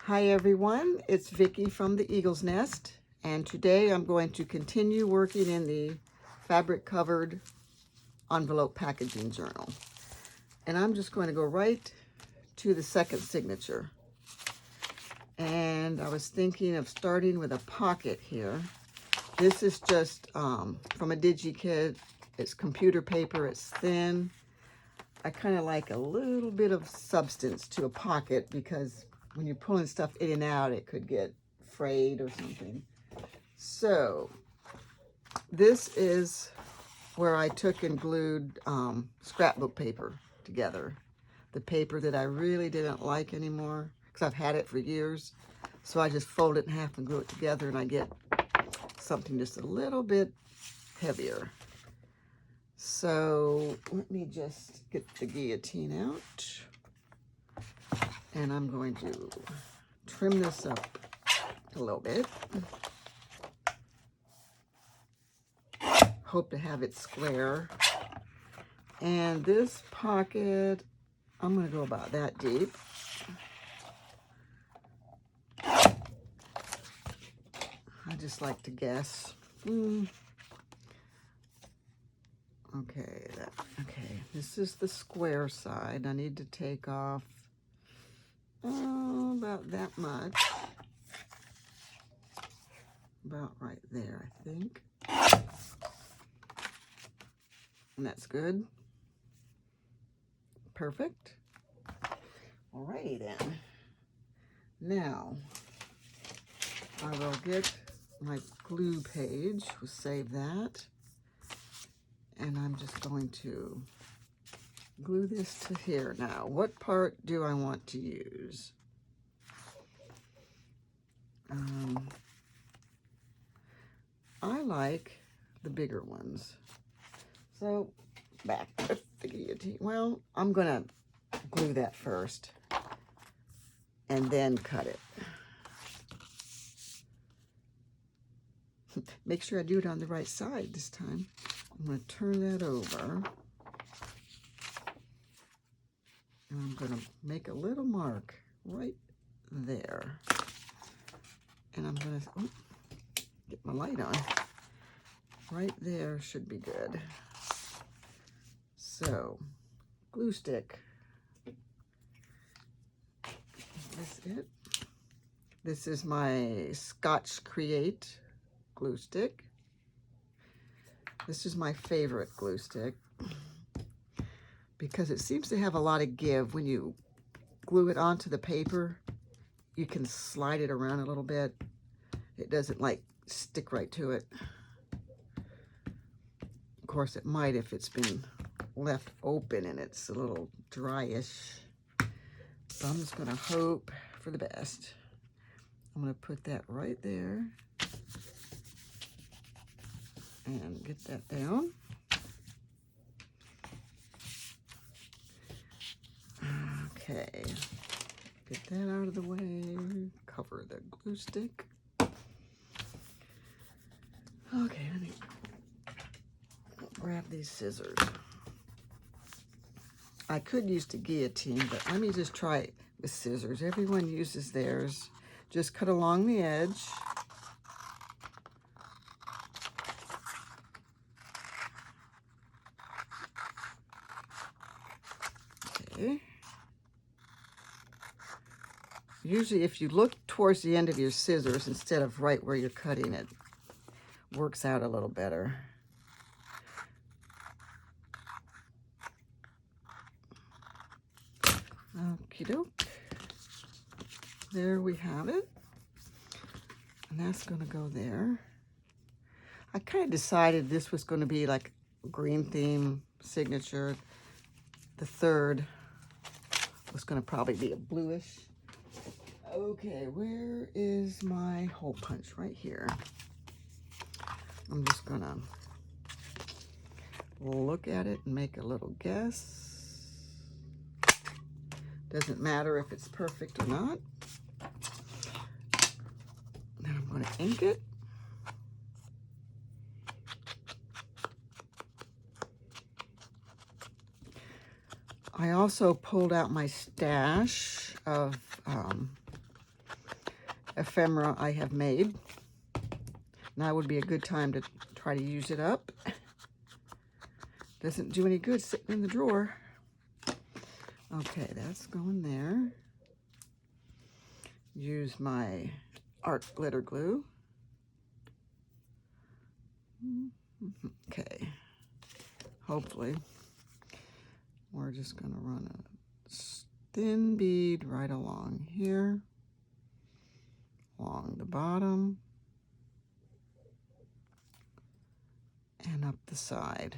Hi everyone, it's Vicki from the Eagle's Nest, and today I'm going to continue working in the fabric covered envelope packaging journal. And I'm just going to go right to the second signature. And I was thinking of starting with a pocket here. This is just from a DigiKit. It's computer paper, it's thin. I kind of like a little bit of substance to a pocket because when you're pulling stuff in and out, it could get frayed or something. So this is where I took and glued scrapbook paper together. The paper that I really didn't like anymore because I've had it for years. So I just fold it in half and glue it together and I get something just a little bit heavier. So let me just get the guillotine out. And I'm going to trim this up a little bit. Hope to have it square. And this pocket, I'm going to go about that deep. I just like to guess. Okay, this is the square side. I need to take off about that much. About right there, I think. And that's good. Perfect. Alrighty then. Now, I will get my glue page. We'll save that. And I'm just going to glue this to here. Now, what part do I want to use? I like the bigger ones. So, back with the guillotine. Well, I'm going to glue that first and then cut it. Make sure I do it on the right side this time. I'm going to turn that over. And I'm going to make a little mark right there. And I'm going to get my light on. Right there should be good. So, glue stick. Is this it? This is my Scotch Create glue stick. This is my favorite glue stick because it seems to have a lot of give. When you glue it onto the paper, you can slide it around a little bit. It doesn't like stick right to it. Of course, it might if it's been left open and it's a little dryish. So I'm just going to hope for the best. I'm going to put that right there and get that down. Okay, get that out of the way. Cover the glue stick. Okay, let me grab these scissors. I could use the guillotine, but let me just try it with scissors. Everyone uses theirs. Just cut along the edge. Okay. Usually if you look towards the end of your scissors instead of right where you're cutting it, works out a little better. Okie doke. There we have it. And that's going to go there. I kind of decided this was going to be like a green theme signature. The third was going to probably be a bluish. Okay, where is my hole punch? Right here. I'm just going to look at it and make a little guess. Doesn't matter if it's perfect or not. Then I'm going to ink it. I also pulled out my stash of ephemera I have made. Now would be a good time to try to use it up. Doesn't do any good sitting in the drawer. Okay, that's going there. Use my art glitter glue. Okay, hopefully we're just going to run a thin bead right along here, along the bottom, and up the side.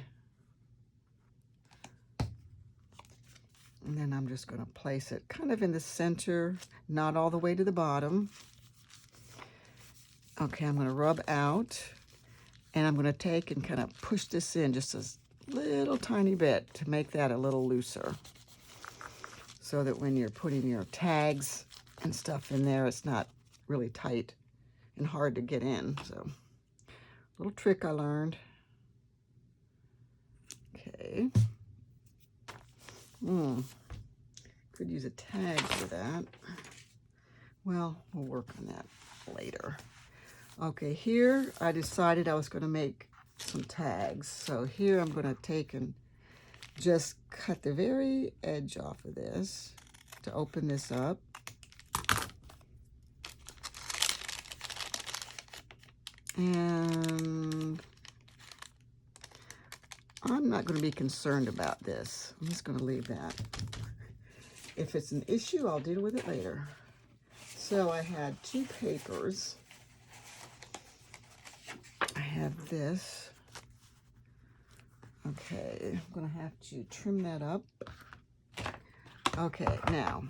And then I'm just going to place it kind of in the center, not all the way to the bottom. Okay, I'm going to rub out, and I'm going to take and kind of push this in just a little tiny bit to make that a little looser, so that when you're putting your tags and stuff in there, it's not really tight and hard to get in. So, little trick I learned. Okay. Could use a tag for that. Well, we'll work on that later. Okay, here I decided I was going to make some tags. So here I'm going to take and just cut the very edge off of this to open this up. And I'm not going to be concerned about this. I'm just going to leave that. If it's an issue, I'll deal with it later. So I had 2 papers. I have this. Okay, I'm going to have to trim that up. Okay, now,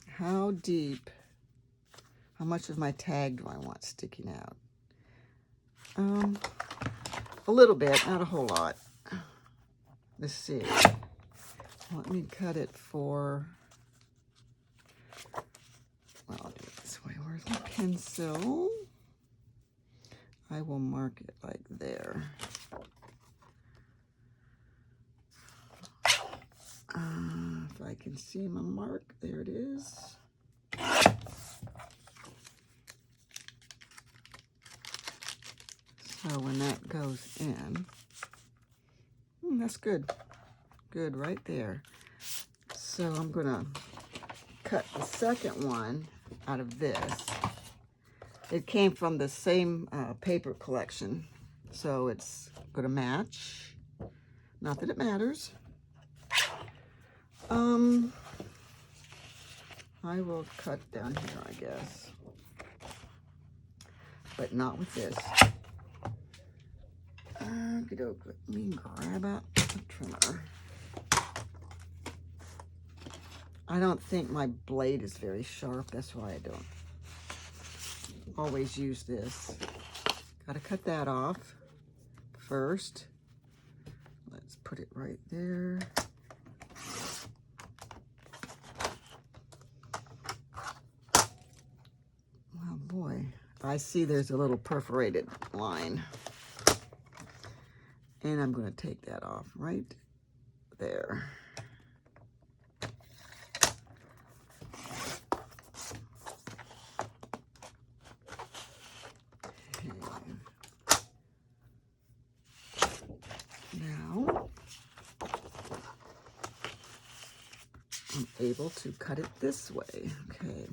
how much of my tag do I want sticking out? A little bit, not a whole lot. Let's see. Let me cut it for, well, I'll do it this way. Where's my pencil? I will mark it like there. If I can see my mark, there it is. So when that goes in, that's good. Good right there. So I'm gonna cut the second one out of this. It came from the same paper collection, so it's gonna match. Not that it matters. I will cut down here, I guess, but not with this. Let me grab out the trimmer. I don't think my blade is very sharp. That's why I don't always use this. Gotta cut that off first. Let's put it right there. Oh boy, I see there's a little perforated line. And I'm going to take that off right there. Okay. Now, I'm able to cut it this way. Okay.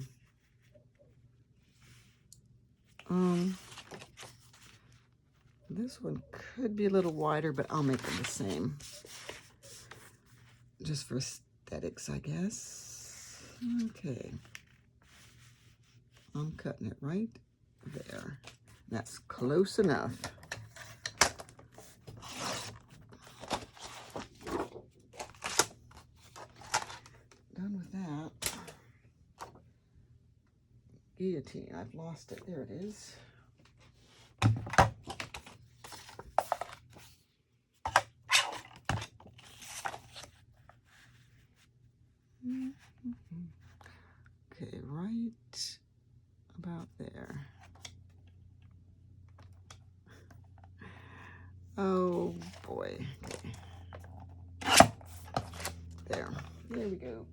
This one could be a little wider, but I'll make them the same. Just for aesthetics, I guess. Okay. I'm cutting it right there. That's close enough. Done with that. Guillotine, I've lost it. There it is. Okay, right about there. Oh boy. Okay. There we go.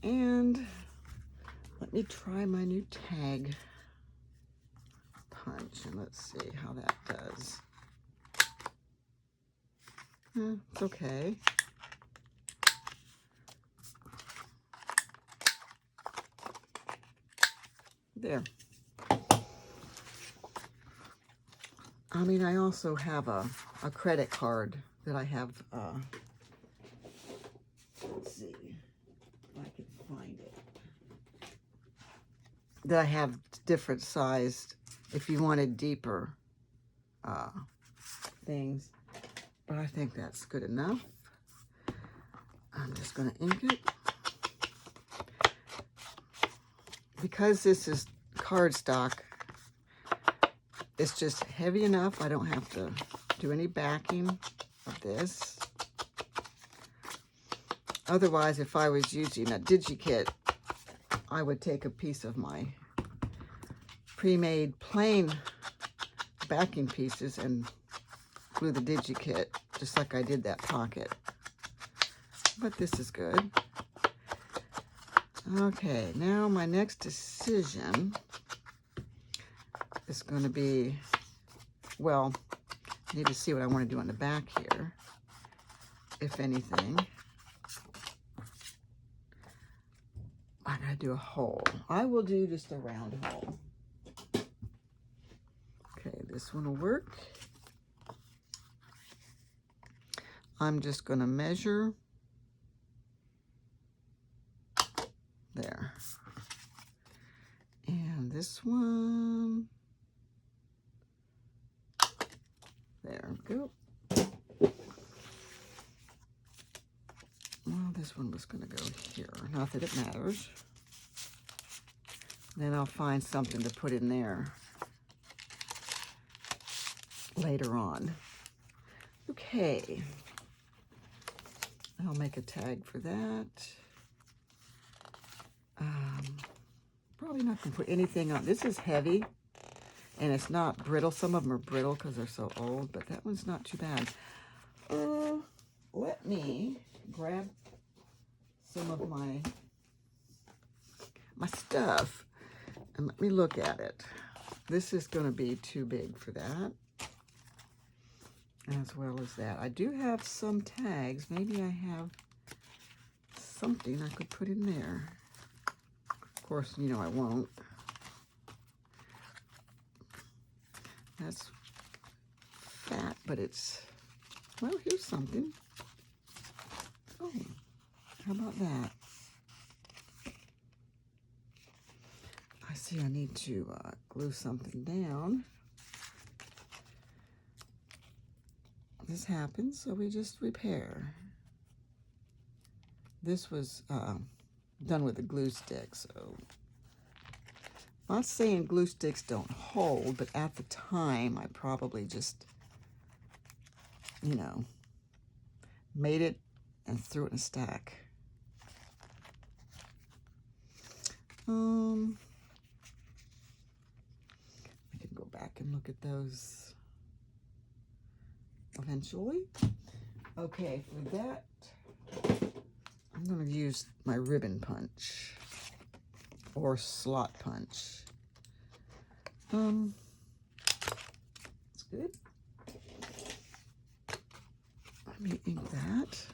And let me try my new tag punch, and let's see how that does. It's okay. There. I mean, I also have a credit card that I have, let's see if I can find it, that I have different sized, if you wanted deeper things, but I think that's good enough. I'm just going to ink it. Because this is cardstock, it's just heavy enough. I don't have to do any backing of this. Otherwise, if I was using a DigiKit, I would take a piece of my pre-made plain backing pieces and glue the DigiKit, just like I did that pocket. But this is good. Okay, now my next decision is going to be, well, I need to see what I want to do on the back here, if anything. I gotta do a hole. I will do just a round hole. Okay, this one will work. I'm just gonna measure. There. And this one. There we go. Well, this one was going to go here. Not that it matters. Then I'll find something to put in there later on. Okay. I'll make a tag for that. Probably not going to put anything on. This is heavy, and it's not brittle. Some of them are brittle because they're so old, but that one's not too bad. Let me grab some of my stuff and let me look at it. This is going to be too big for that, as well as that. I do have some tags. Maybe I have something I could put in there. Of course, you know I won't. That's fat, but it's, well, here's something. Oh, how about that? I see I need to glue something down. This happens, so we just repair. This was done with a glue stick, so I'm not saying glue sticks don't hold, but at the time I probably just, you know, made it and threw it in a stack. I can go back and look at those eventually. Okay, for that, I'm going to use my ribbon punch or slot punch. That's good. Let me ink that.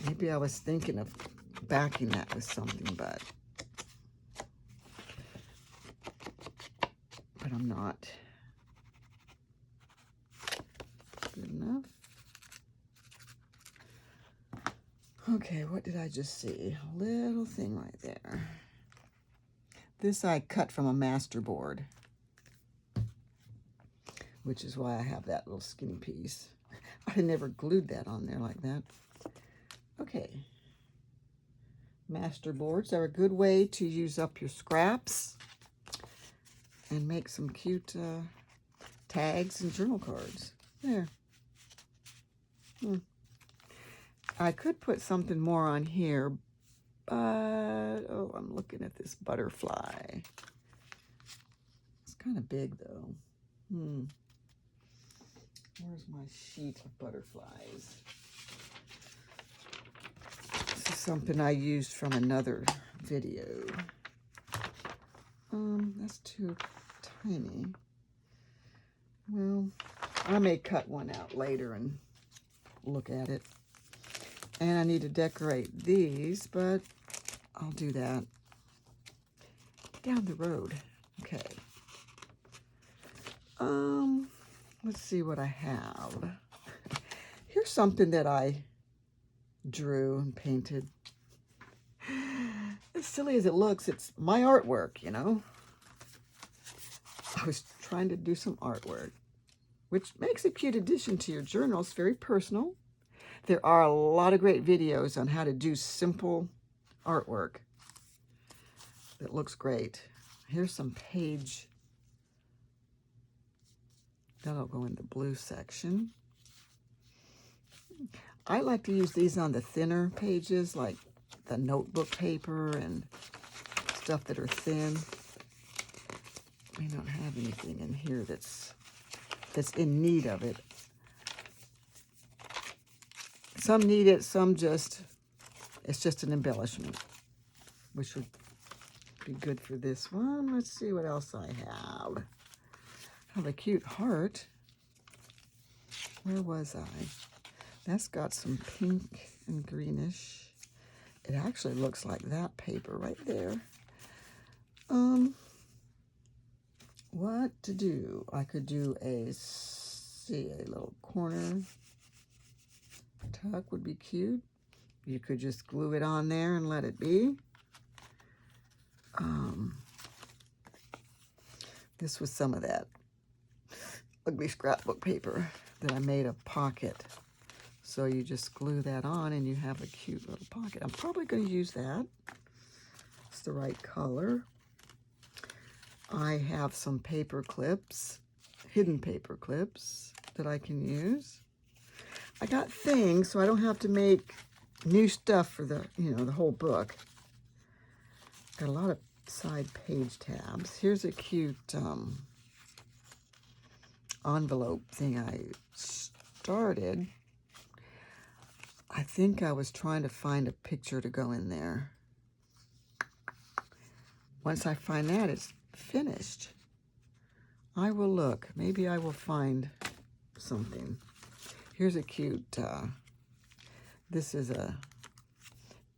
Maybe I was thinking of backing that with something, but I'm not. Good enough. Okay, what did I just see? A little thing right there. This I cut from a master board, which is why I have that little skinny piece. I never glued that on there like that. Okay. Master boards are a good way to use up your scraps and make some cute tags and journal cards. There. I could put something more on here, but, oh, I'm looking at this butterfly. It's kind of big, though. Where's my sheet of butterflies? This is something I used from another video. That's too tiny. Well, I may cut one out later and look at it. And I need to decorate these, but I'll do that down the road. Okay. Let's see what I have. Here's something that I drew and painted. As silly as it looks, it's my artwork, you know. I was trying to do some artwork, which makes a cute addition to your journal. It's very personal. There are a lot of great videos on how to do simple artwork that looks great. Here's some page. That'll go in the blue section. I like to use these on the thinner pages, like the notebook paper and stuff that are thin. I don't have anything in here that's in need of it. Some need it, some just, it's just an embellishment, which would be good for this one. Let's see what else I have. I have a cute heart. Where was I? That's got some pink and greenish. It actually looks like that paper right there. What to do? I could do a little corner tuck would be cute. You could just glue it on there and let it be. This was some of that ugly scrapbook paper that I made a pocket. So you just glue that on and you have a cute little pocket. I'm probably going to use that. It's the right color. I have some paper clips, hidden paper clips that I can use. I got things so I don't have to make new stuff for the, the whole book. Got a lot of side page tabs. Here's a cute envelope thing I started. I think I was trying to find a picture to go in there. Once I find that, it's finished. I will look. Maybe I will find something. Here's a cute, this is it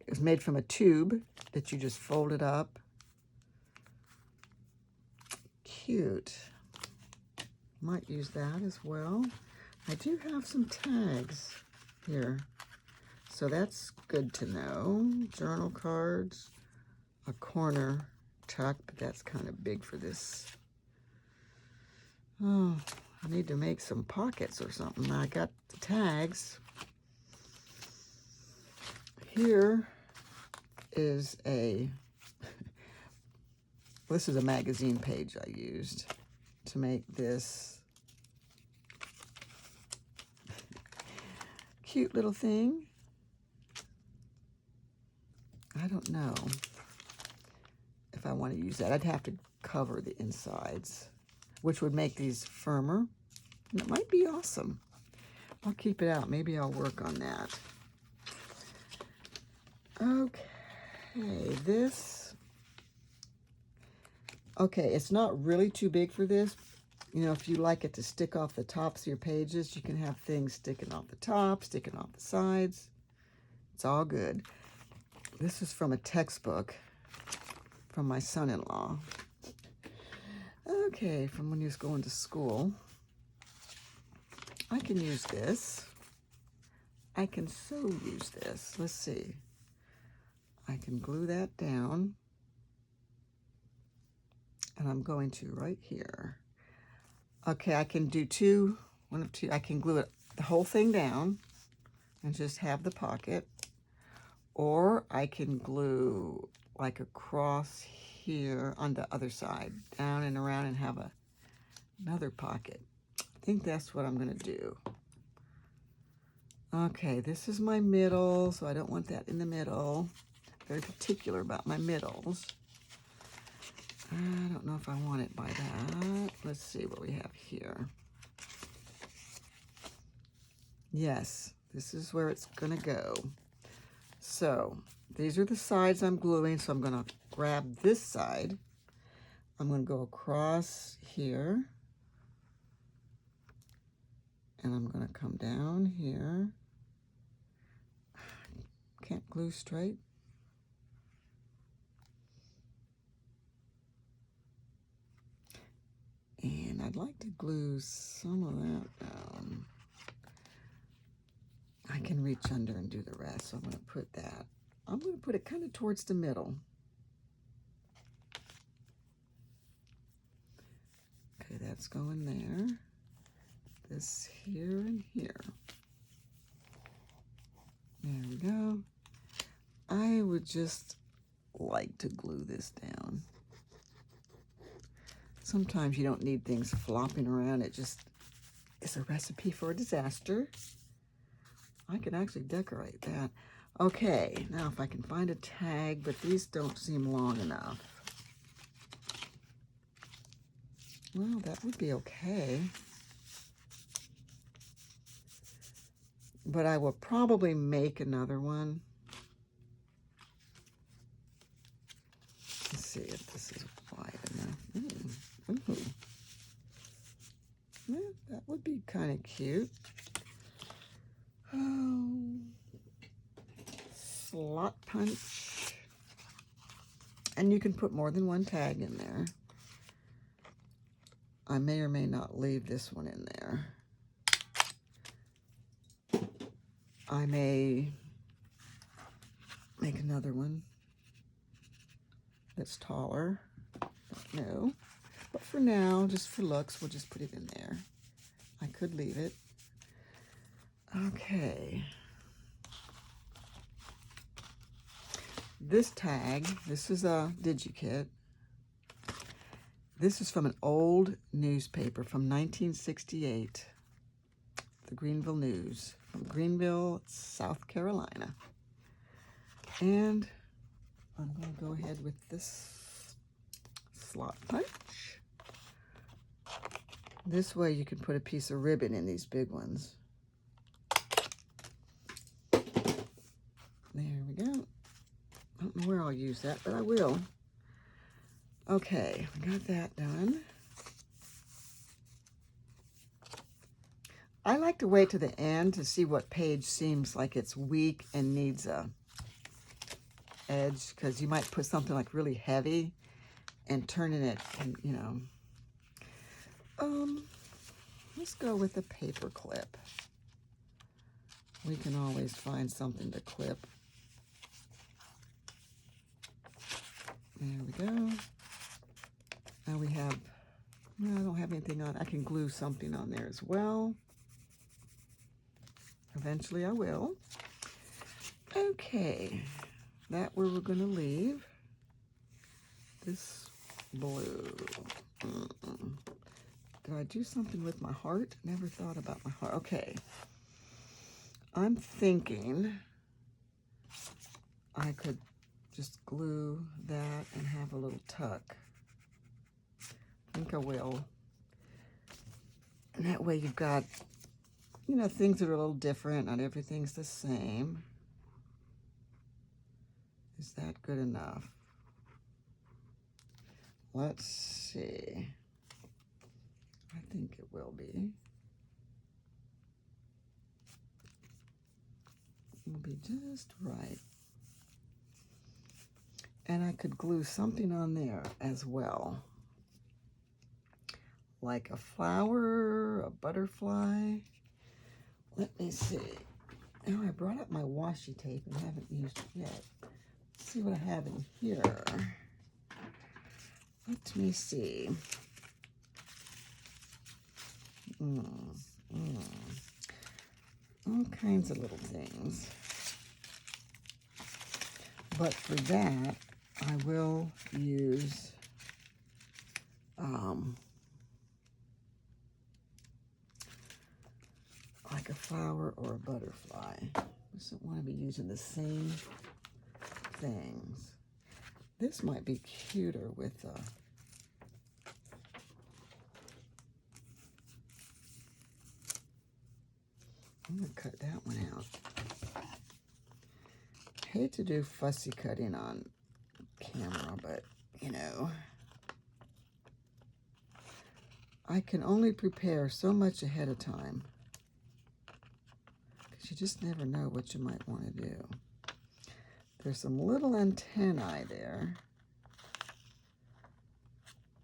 was made from a tube that you just folded up. Cute. Might use that as well. I do have some tags here, so that's good to know. Journal cards, a corner tuck, but that's kind of big for this. Oh, I need to make some pockets or something. I got the tags. Here is this is a magazine page I used to make this cute little thing. I don't know if I want to use that. I'd have to cover the insides, which would make these firmer. And it might be awesome. I'll keep it out. Maybe I'll work on that. Okay, it's not really too big for this. If you like it to stick off the tops of your pages, you can have things sticking off the top, sticking off the sides. It's all good. This is from a textbook from my son-in-law. Okay, from when he was going to school. I can use this. I can so use this. Let's see. I can glue that down. And I'm going to right here. Okay, I can do one of two. I can glue the whole thing down and just have the pocket. Or I can glue like across here on the other side, down and around, and have another pocket. I think that's what I'm going to do. Okay, this is my middle, so I don't want that in the middle. Very particular about my middles. I don't know if I want it by that. Let's see what we have here. Yes, this is where it's gonna go. So these are the sides I'm gluing, so I'm gonna grab this side. I'm gonna go across here, and I'm gonna come down here. Can't glue straight. And I'd like to glue some of that down. I can reach under and do the rest, so I'm going to put that. I'm going to put it kind of towards the middle. Okay, that's going there. This here and here. There we go. I would just like to glue this down. Sometimes you don't need things flopping around. It just is a recipe for a disaster. I can actually decorate that. Okay, now if I can find a tag, but these don't seem long enough. Well, that would be okay. But I will probably make another one. Let's see if this is wide enough. Ooh. Yeah, that would be kind of cute. Oh, slot punch. And you can put more than one tag in there. I may or may not leave this one in there. I may make another one that's taller. Don't know. But for now, just for looks, we'll just put it in there. I could leave it. Okay. This tag, this is a DigiKit. This is from an old newspaper from 1968. The Greenville News from Greenville, South Carolina. And I'm going to go ahead with this slot punch. This way you can put a piece of ribbon in these big ones. There we go. I don't know where I'll use that, but I will. Okay, we got that done. I like to wait to the end to see what page seems like it's weak and needs a edge, because you might put something like really heavy and turning it, and, you know. Let's go with a paper clip. We can always find something to clip. There we go. Now we have, no, I don't have anything on. I can glue something on there as well. Eventually I will. Okay, that where we're going to leave. This blue. Did I do something with my heart? Never thought about my heart. Okay. I'm thinking I could just glue that and have a little tuck. I think I will. And that way you've got, you know, things that are a little different. Not everything's the same. Is that good enough? Let's see. I think it will be. It'll be just right. And I could glue something on there as well. Like a flower, a butterfly. Let me see. Oh, I brought up my washi tape and haven't used it yet. Let's see what I have in here. Let me see. All kinds of little things. But for that, I will use like a flower or a butterfly. I just don't want to be using the same things. This might be cuter with I'm going to cut that one out. Hate to do fussy cutting on camera, but, you know, I can only prepare so much ahead of time. Because you just never know what you might want to do. There's some little antennae there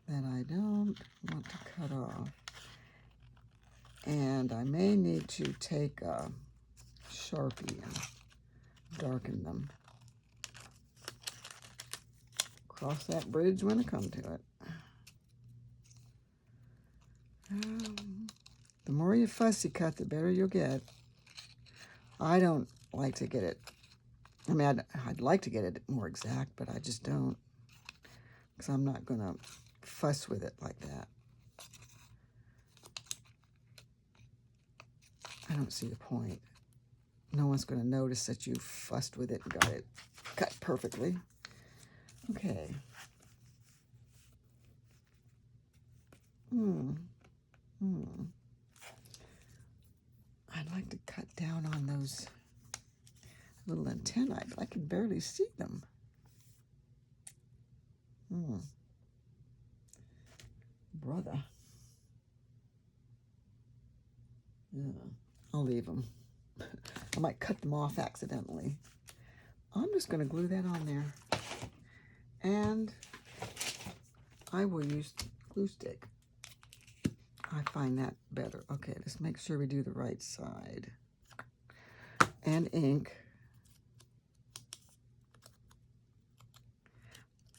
that I don't want to cut off. And I may need to take a Sharpie and darken them. Cross that bridge when I come to it. The more you fussy cut, the better you'll get. I don't like to get it. I mean, I'd like to get it more exact, but I just don't. Because I'm not going to fuss with it like that. I don't see the point. No one's going to notice that you fussed with it and got it cut perfectly. Okay. I'd like to cut down on those little antennae, but I can barely see them. Brother. Yeah, I'll leave them. I might cut them off accidentally. I'm just going to glue that on there. And I will use glue stick. I find that better. Okay, let's make sure we do the right side. And ink.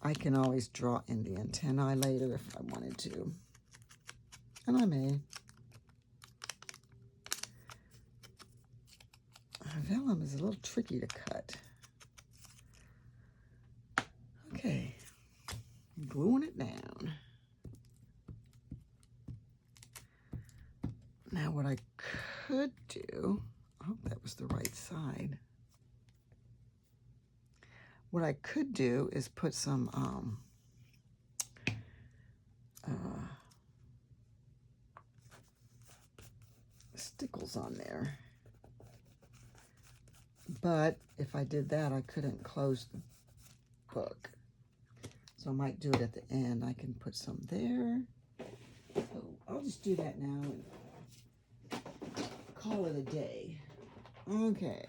I can always draw in the antennae later if I wanted to. And I may. Vellum is a little tricky to cut. Okay, gluing it down. Now what I could do, I hope that was the right side. What I could do is put some stickles on there. But if I did that, I couldn't close the book. So I might do it at the end. I can put some there. So I'll just do that now and call it a day. Okay.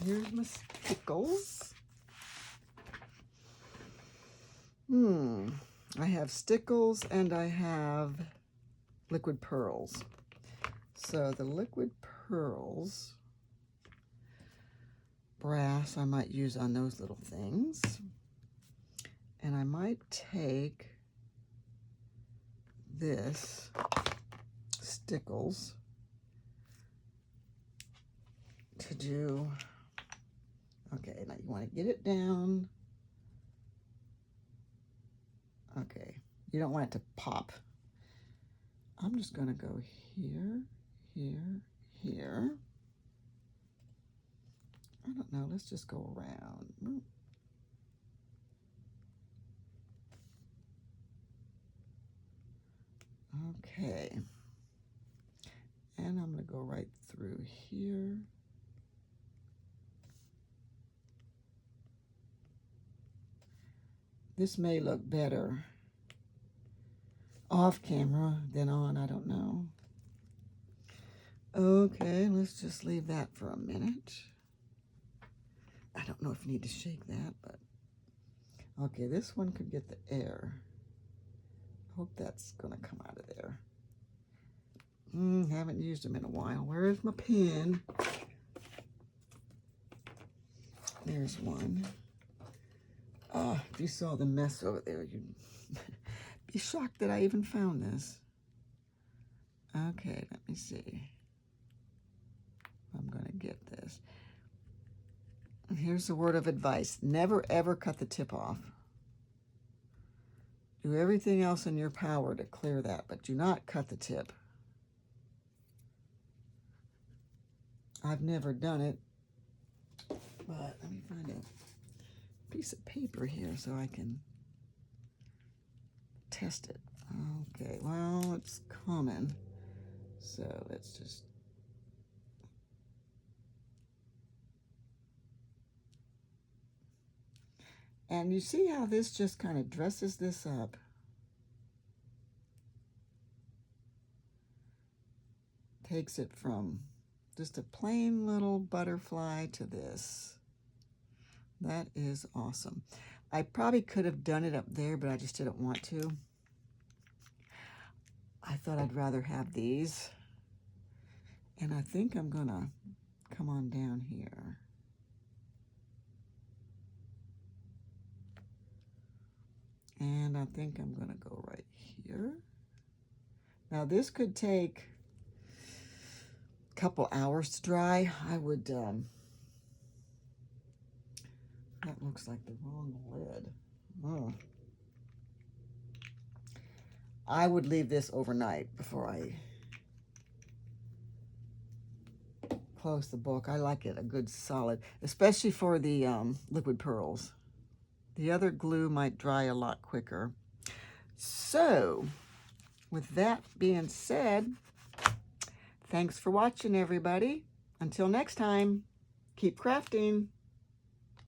Here's my stickles. I have stickles and I have liquid pearls. So the liquid pearls, brass, I might use on those little things. And I might take this stickles to do, okay, now you want to get it down. Okay, you don't want it to pop. I'm just going to go here, here, here. I don't know, let's just go around. Okay. And I'm going to go right through here. This may look better off camera than on, I don't know. Okay, let's just leave that for a minute. I don't know if you need to shake that, but okay, this one could get the air. Hope that's gonna come out of there. Haven't used them in a while. Where's my pen? There's one. If you saw the mess over there, you'd be shocked that I even found this. Okay, let me see. I'm gonna get this. Here's a word of advice. Never ever cut the tip off. Do everything else in your power to clear that, but do not cut the tip. I've never done it, but let me find a piece of paper here so I can test it. Okay, well, it's common, so let's just And you see how this just kind of dresses this up. Takes it from just a plain little butterfly to this. That is awesome. I probably could have done it up there, but I just didn't want to. I thought I'd rather have these. And I think I'm gonna come on down here. And I think I'm gonna go right here. Now this could take a couple hours to dry. I would, that looks like the wrong lid. Oh. I would leave this overnight before I close the book. I like it a good solid, especially for the liquid pearls. The other glue might dry a lot quicker. So, with that being said, thanks for watching, everybody. Until next time, keep crafting.